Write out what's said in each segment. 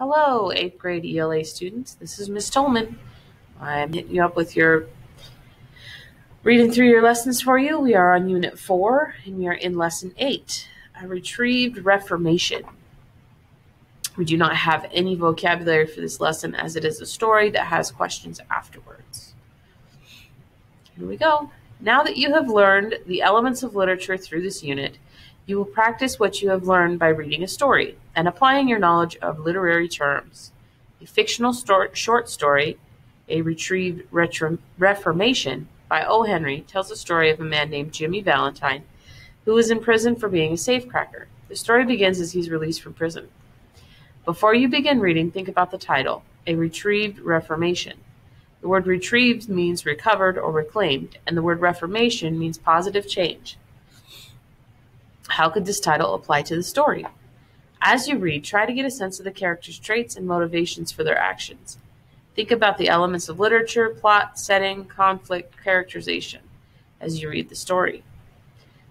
Hello, 8th grade ELA students. This is Miss Tolman. I'm hitting you up with your reading through your lessons for you. We are on Unit 4, and we are in Lesson 8, a retrieved reformation. We do not have any vocabulary for this lesson as it is a story that has questions afterwards. Here we go. Now that you have learned the elements of literature through this unit, you will practice what you have learned by reading a story and applying your knowledge of literary terms. A fictional short story, A Retrieved Reformation by O. Henry, tells the story of a man named Jimmy Valentine who was in prison for being a safecracker. The story begins as he's released from prison. Before you begin reading, think about the title, A Retrieved Reformation. The word retrieved means recovered or reclaimed, and the word reformation means positive change. How could this title apply to the story? As you read, try to get a sense of the characters' traits and motivations for their actions. Think about the elements of literature, plot, setting, conflict, characterization as you read the story.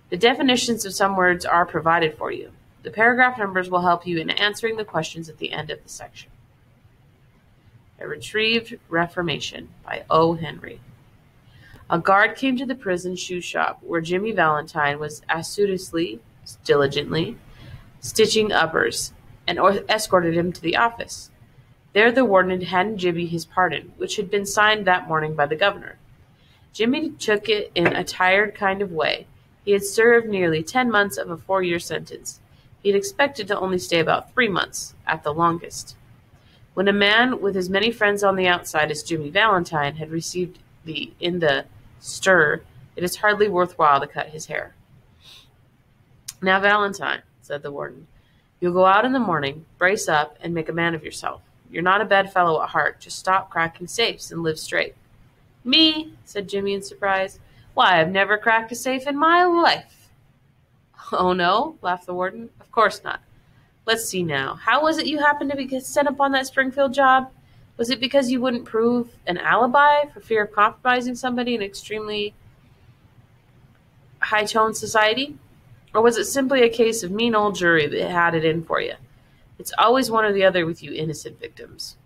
The definitions of some words are provided for you. The paragraph numbers will help you in answering the questions at the end of the section. A Retrieved Reformation by O. Henry. A guard came to the prison shoe shop where Jimmy Valentine was assiduously, diligently, stitching uppers, and escorted him to the office. There the warden had handed Jimmy his pardon, which had been signed that morning by the governor. Jimmy took it in a tired kind of way. He had served nearly 10 months of a 4-year sentence. He had expected to only stay about 3 months, at the longest. When a man with as many friends on the outside as Jimmy Valentine had received in the stir, it is hardly worthwhile to cut his hair. Now, Valentine, said the warden, you'll go out in the morning, brace up, and make a man of yourself. You're not a bad fellow at heart. Just stop cracking safes and live straight. Me? Said Jimmy in surprise. Why, I've never cracked a safe in my life. Oh, no? Laughed the warden. Of course not. Let's see now. How was it you happened to be sent up on that Springfield job? Was it because you wouldn't prove an alibi for fear of compromising somebody in extremely high-toned society? Or was it simply a case of mean old jury that had it in for you? It's always one or the other with you innocent victims.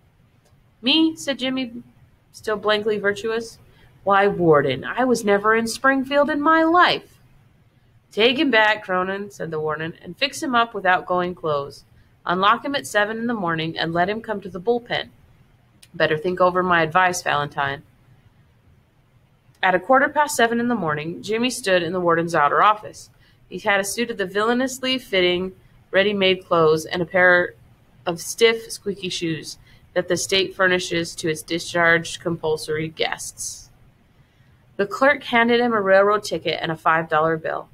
Me? Said Jimmy, still blankly virtuous. Why, warden, I was never in Springfield in my life. Take him back, Cronin, said the warden, and fix him up without going clothes. Unlock him at 7 in the morning and let him come to the bullpen. Better think over my advice, Valentine. At 7:15 in the morning, Jimmy stood in the warden's outer office. He had a suit of the villainously fitting, ready-made clothes and a pair of stiff, squeaky shoes that the state furnishes to its discharged compulsory guests. The clerk handed him a railroad ticket and a $5 bill,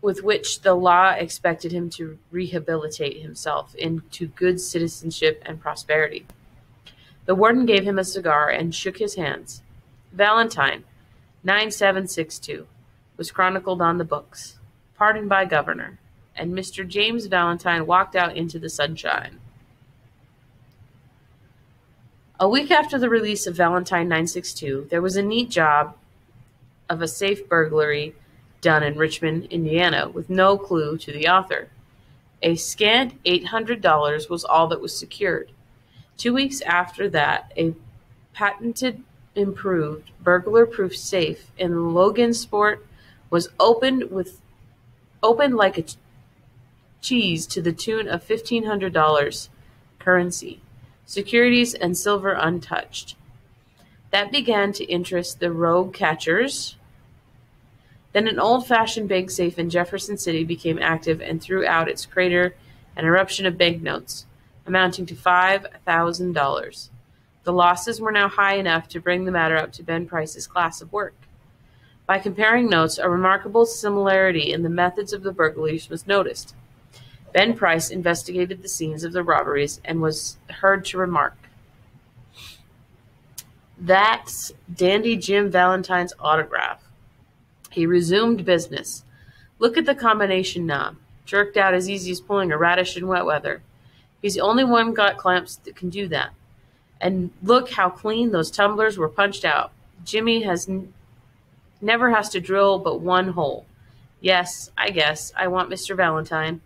with which the law expected him to rehabilitate himself into good citizenship and prosperity. The warden gave him a cigar and shook his hands. Valentine, 9762, was chronicled on the books. Pardoned by governor. And Mr. James Valentine walked out into the sunshine. A week after the release of Valentine 962, there was a neat job of a safe burglary done in Richmond, Indiana, with no clue to the author. A scant $800 was all that was secured. 2 weeks after that, a patented, improved, burglar-proof safe in Logansport was opened like a cheese to the tune of $1,500 currency, securities, and silver untouched. That began to interest the rogue catchers. Then an old-fashioned bank safe in Jefferson City became active and threw out its crater an eruption of banknotes, amounting to $5,000. The losses were now high enough to bring the matter up to Ben Price's class of work. By comparing notes, a remarkable similarity in the methods of the burglaries was noticed. Ben Price investigated the scenes of the robberies and was heard to remark, "That's Dandy Jim Valentine's autograph." He resumed business. "Look at the combination knob, jerked out as easy as pulling a radish in wet weather. He's the only one got clamps that can do that. And look how clean those tumblers were punched out. Jimmy never has to drill but one hole. Yes, I guess I want Mr. Valentine.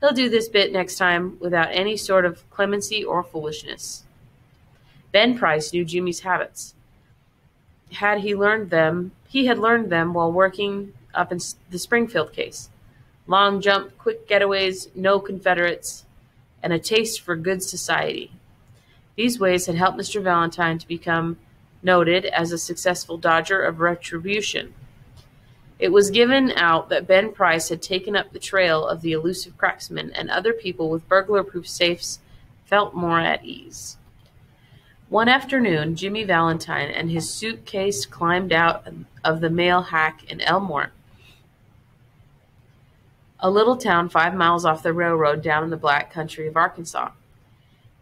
He'll do this bit next time without any sort of clemency or foolishness. Ben Price knew Jimmy's habits. He had learned them while working up in the Springfield case. Long jump, quick getaways, no Confederates, and a taste for good society. These ways had helped Mr. Valentine to become noted as a successful dodger of retribution. It was given out that Ben Price had taken up the trail of the elusive cracksman, and other people with burglar-proof safes felt more at ease. One afternoon, Jimmy Valentine and his suitcase climbed out of the mail hack in Elmore, a little town 5 miles off the railroad down in the black country of Arkansas.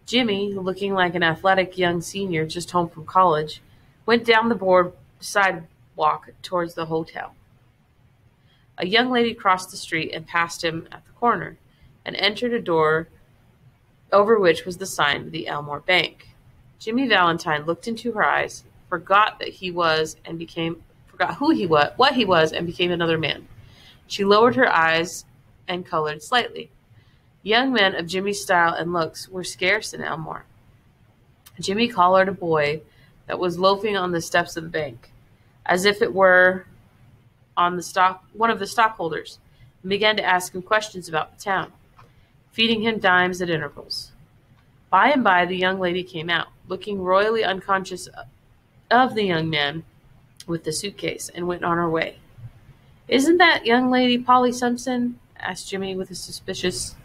Jimmy, looking like an athletic young senior just home from college, went down the board sidewalk towards the hotel. A young lady crossed the street and passed him at the corner, and entered a door over which was the sign of the Elmore Bank. Jimmy Valentine looked into her eyes, forgot who he was, and became another man. She lowered her eyes and colored slightly. Young men of Jimmy's style and looks were scarce in Elmore. Jimmy collared a boy that was loafing on the steps of the bank, as if it were one of the stockholders, and began to ask him questions about the town, feeding him dimes at intervals. By and by the young lady came out, looking royally unconscious of the young man with the suitcase, and went on her way. "Isn't that young lady Polly Simpson?" asked Jimmy with a suspicious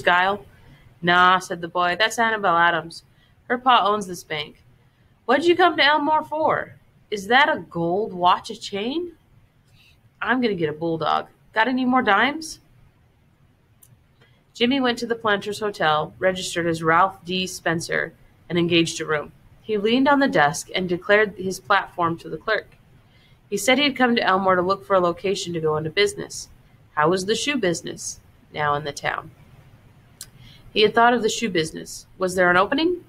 guile. "Nah," said the boy, "that's Annabelle Adams. Her pa owns this bank. What'd you come to Elmore for? Is that a gold watch a chain? I'm going to get a bulldog. Got any more dimes?" Jimmy went to the Planters Hotel, registered as Ralph D. Spencer, and engaged a room. He leaned on the desk and declared his platform to the clerk. He said he had come to Elmore to look for a location to go into business. How was the shoe business now in the town? He had thought of the shoe business. Was there an opening?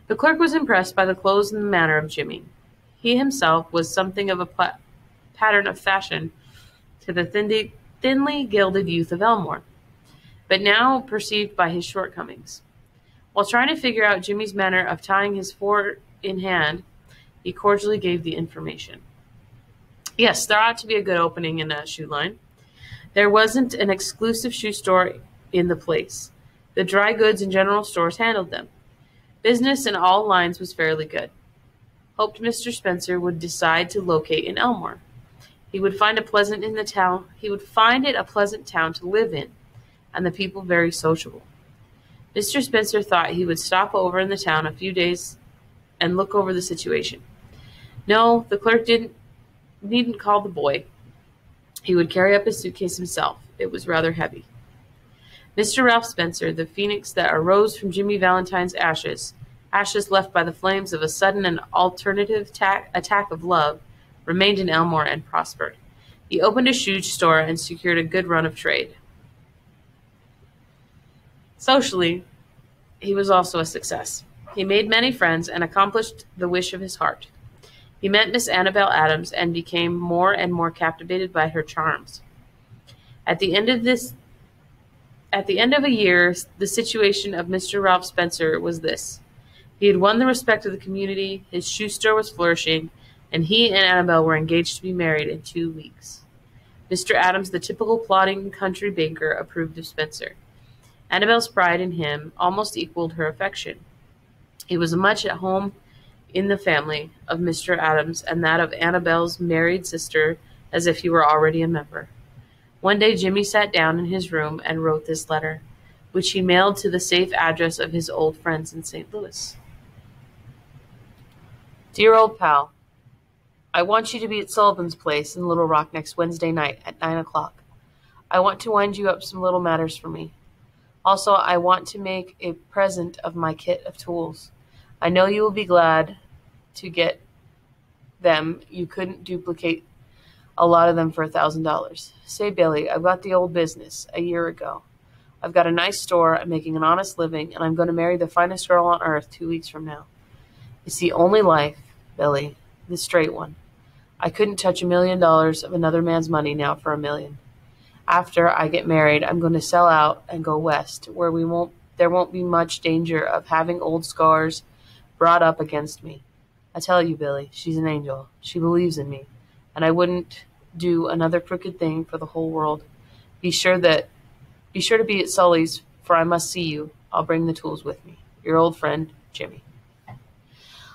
The clerk was impressed by the clothes and the manner of Jimmy. He himself was something of a pattern of fashion to the thinly gilded youth of Elmore, but now perceived by his shortcomings. While trying to figure out Jimmy's manner of tying his four in hand, he cordially gave the information. Yes, there ought to be a good opening in a shoe line. There wasn't an exclusive shoe store in the place. The dry goods and general stores handled them. Business in all lines was fairly good. Hoped Mr. Spencer would decide to locate in Elmore. He would find it a pleasant town to live in, and the people very sociable. Mr. Spencer thought he would stop over in the town a few days and look over the situation. No, the clerk needn't call the boy. He would carry up his suitcase himself. It was rather heavy. Mr. Ralph Spencer, the phoenix that arose from Jimmy Valentine's ashes left by the flames of a sudden and alternative attack of love, remained in Elmore and prospered. He opened a shoe store and secured a good run of trade. Socially, he was also a success. He made many friends and accomplished the wish of his heart. He met Miss Annabelle Adams and became more and more captivated by her charms. At the end of a year, the situation of Mr. Ralph Spencer was this. He had won the respect of the community, his shoe store was flourishing, and he and Annabelle were engaged to be married in 2 weeks. Mr. Adams, the typical plodding country banker, approved of Spencer. Annabelle's pride in him almost equaled her affection. He was much at home in the family of Mr. Adams and that of Annabelle's married sister, as if he were already a member. One day Jimmy sat down in his room and wrote this letter, which he mailed to the safe address of his old friends in St. Louis. Dear old pal, I want you to be at Sullivan's place in Little Rock next Wednesday night at 9 o'clock. I want to wind you up some little matters for me. Also, I want to make a present of my kit of tools. I know you will be glad to get them. You couldn't duplicate a lot of them for $1,000. Say, Billy, I got the old business a year ago. I've got a nice store, I'm making an honest living, and I'm going to marry the finest girl on earth 2 weeks from now. It's the only life, Billy, the straight one. I couldn't touch $1 million of another man's money now for $1 million. After I get married, I'm going to sell out and go west, where there won't be much danger of having old scars brought up against me. I tell you, Billy, she's an angel. She believes in me, and I wouldn't do another crooked thing for the whole world. Be sure to be at Sully's, for I must see you. I'll bring the tools with me. Your old friend, Jimmy.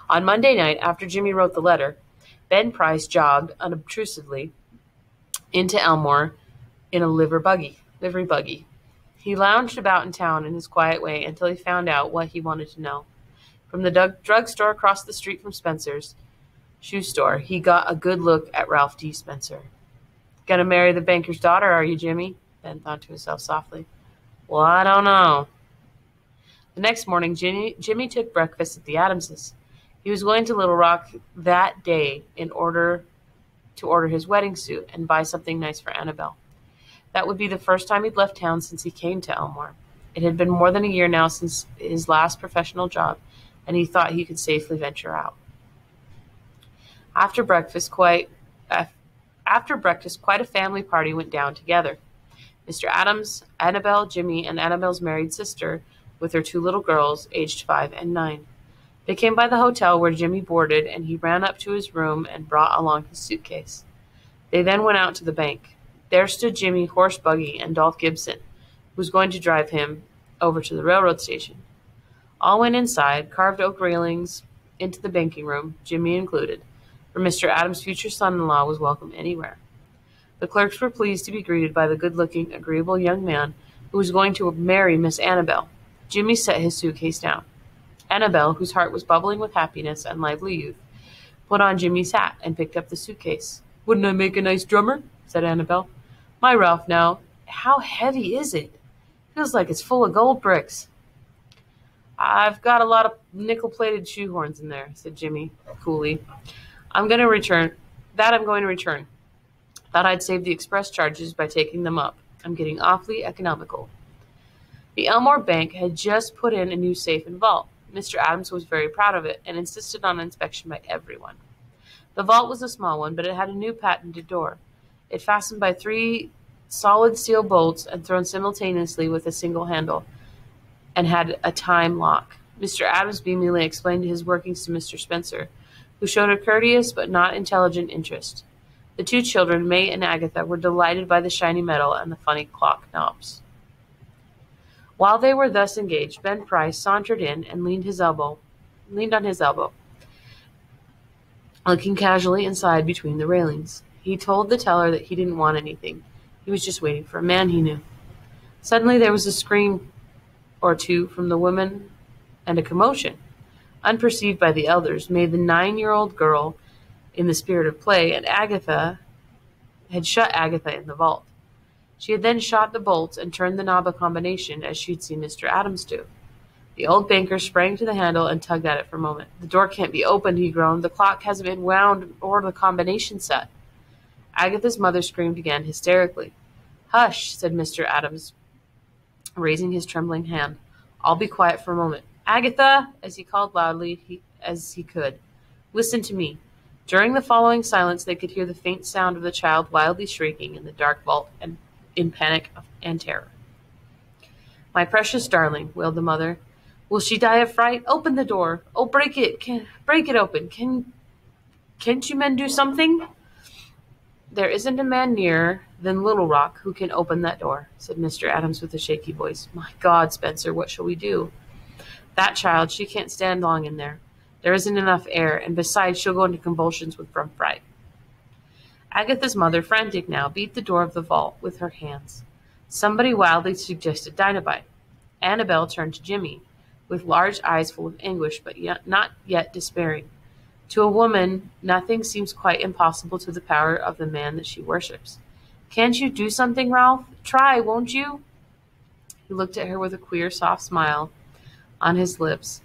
On Monday night, after Jimmy wrote the letter, Ben Price jogged unobtrusively into Elmore in a livery buggy. He lounged about in town in his quiet way until he found out what he wanted to know. From the drugstore across the street from Spencer's shoe store, he got a good look at Ralph D. Spencer. Gonna marry the banker's daughter, are you, Jimmy? Ben thought to himself softly. Well, I don't know. The next morning, Jimmy took breakfast at the Adamses. He was going to Little Rock that day to order his wedding suit and buy something nice for Annabelle. That would be the first time he'd left town since he came to Elmore. It had been more than a year now since his last professional job, and he thought he could safely venture out. After breakfast, quite a family party went down together. Mr. Adams, Annabelle, Jimmy, and Annabelle's married sister, with her 2 little girls, aged 5 and 9. They came by the hotel where Jimmy boarded, and he ran up to his room and brought along his suitcase. They then went out to the bank. There stood Jimmy, horse buggy, and Dolph Gibson, who was going to drive him over to the railroad station. All went inside, carved oak railings into the banking room, Jimmy included, for Mr. Adams' future son-in-law was welcome anywhere. The clerks were pleased to be greeted by the good-looking, agreeable young man who was going to marry Miss Annabelle. Jimmy set his suitcase down. Annabelle, whose heart was bubbling with happiness and lively youth, put on Jimmy's hat and picked up the suitcase. Wouldn't I make a nice drummer? Said Annabelle. My Ralph, now, how heavy is it? Feels like it's full of gold bricks. I've got a lot of nickel-plated shoehorns in there, said Jimmy coolly. I'm going to return. Thought I'd save the express charges by taking them up. I'm getting awfully economical. The Elmore Bank had just put in a new safe and vault. Mr. Adams was very proud of it and insisted on inspection by everyone. The vault was a small one, but it had a new patented door. It fastened by 3 solid steel bolts and thrown simultaneously with a single handle, and had a time lock. Mr. Adams beamingly explained his workings to Mr. Spencer, who showed a courteous but not intelligent interest. The 2 children, May and Agatha, were delighted by the shiny metal and the funny clock knobs. While they were thus engaged, Ben Price sauntered in and leaned on his elbow, looking casually inside between the railings. He told the teller that he didn't want anything. He was just waiting for a man he knew. Suddenly there was a scream or two from the women and a commotion, unperceived by the elders, made the 9-year-old girl in the spirit of play, and Agatha had shut Agatha in the vault. She had then shot the bolts and turned the knob a combination, as she'd seen Mr. Adams do. The old banker sprang to the handle and tugged at it for a moment. The door can't be opened, he groaned. The clock hasn't been wound or the combination set. Agatha's mother screamed again, hysterically. Hush, said Mr. Adams, raising his trembling hand. I'll be quiet for a moment. Agatha, as he called loudly as he could, listen to me. During the following silence, they could hear the faint sound of the child wildly shrieking in the dark vault and in panic and terror. My precious darling, wailed the mother. Will she die of fright? Open the door. Oh, break it open. Can't you men do something? There isn't a man nearer than Little Rock who can open that door, said Mr. Adams with a shaky voice. My God, Spencer, what shall we do? That child, she can't stand long in there. There isn't enough air, and besides, she'll go into convulsions from fright. Agatha's mother, frantic now, beat the door of the vault with her hands. Somebody wildly suggested dynamite. Annabelle turned to Jimmy, with large eyes full of anguish, but not yet despairing. To a woman, nothing seems quite impossible to the power of the man that she worships. Can't you do something, Ralph? Try, won't you? He looked at her with a queer, soft smile on his lips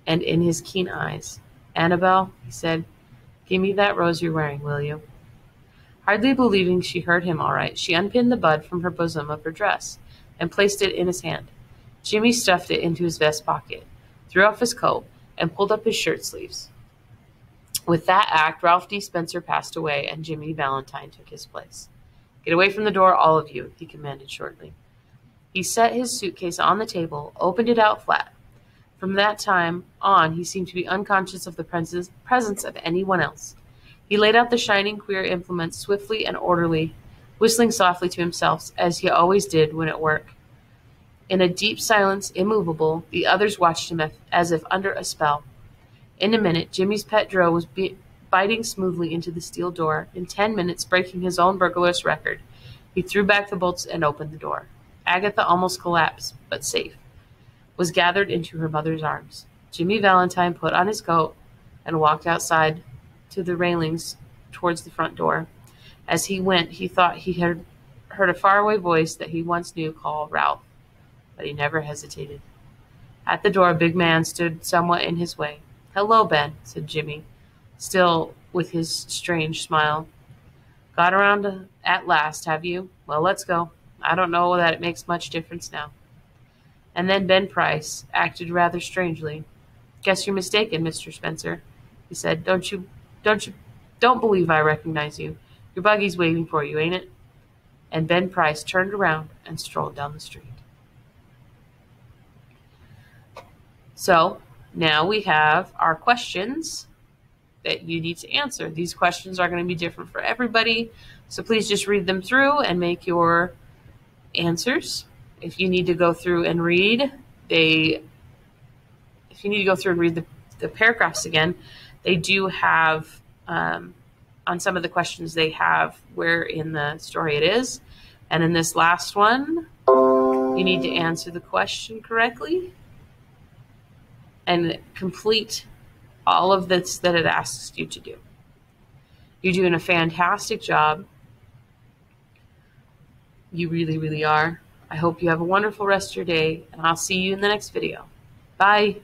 and in his keen eyes. Annabelle, he said, give me that rose you're wearing, will you? Hardly believing she heard him all right, she unpinned the bud from her bosom of her dress and placed it in his hand. Jimmy stuffed it into his vest pocket, threw off his coat, and pulled up his shirt sleeves. With that act, Ralph D. Spencer passed away, and Jimmy Valentine took his place. Get away from the door, all of you, he commanded shortly. He set his suitcase on the table, opened it out flat. From that time on, he seemed to be unconscious of the presence of anyone else. He laid out the shining, queer implements swiftly and orderly, whistling softly to himself, as he always did when at work. In a deep silence, immovable, the others watched him as if under a spell. In a minute, Jimmy's pet Dro was biting smoothly into the steel door. In 10 minutes, breaking his own burglar's record, he threw back the bolts and opened the door. Agatha, almost collapsed, but safe, was gathered into her mother's arms. Jimmy Valentine put on his coat and walked outside to the railings towards the front door. As he went, he thought he had heard a faraway voice that he once knew call Ralph, but he never hesitated. At the door, a big man stood somewhat in his way. "Hello, Ben," said Jimmy, still with his strange smile. "Got around at last, have you? Well, let's go. I don't know that it makes much difference now." And then Ben Price acted rather strangely. "Guess you're mistaken, Mr. Spencer," he said. Don't believe I recognize you. Your buggy's waiting for you, ain't it?" And Ben Price turned around and strolled down the street. So now we have our questions that you need to answer. These questions are going to be different for everybody, so please just read them through and make your answers. If you need to go through and read the paragraphs again, they do have on some of the questions they have where in the story it is, and in this last one, you need to answer the question correctly and complete all of this that it asks you to do. You're doing a fantastic job. You really, really are. I hope you have a wonderful rest of your day, and I'll see you in the next video. Bye.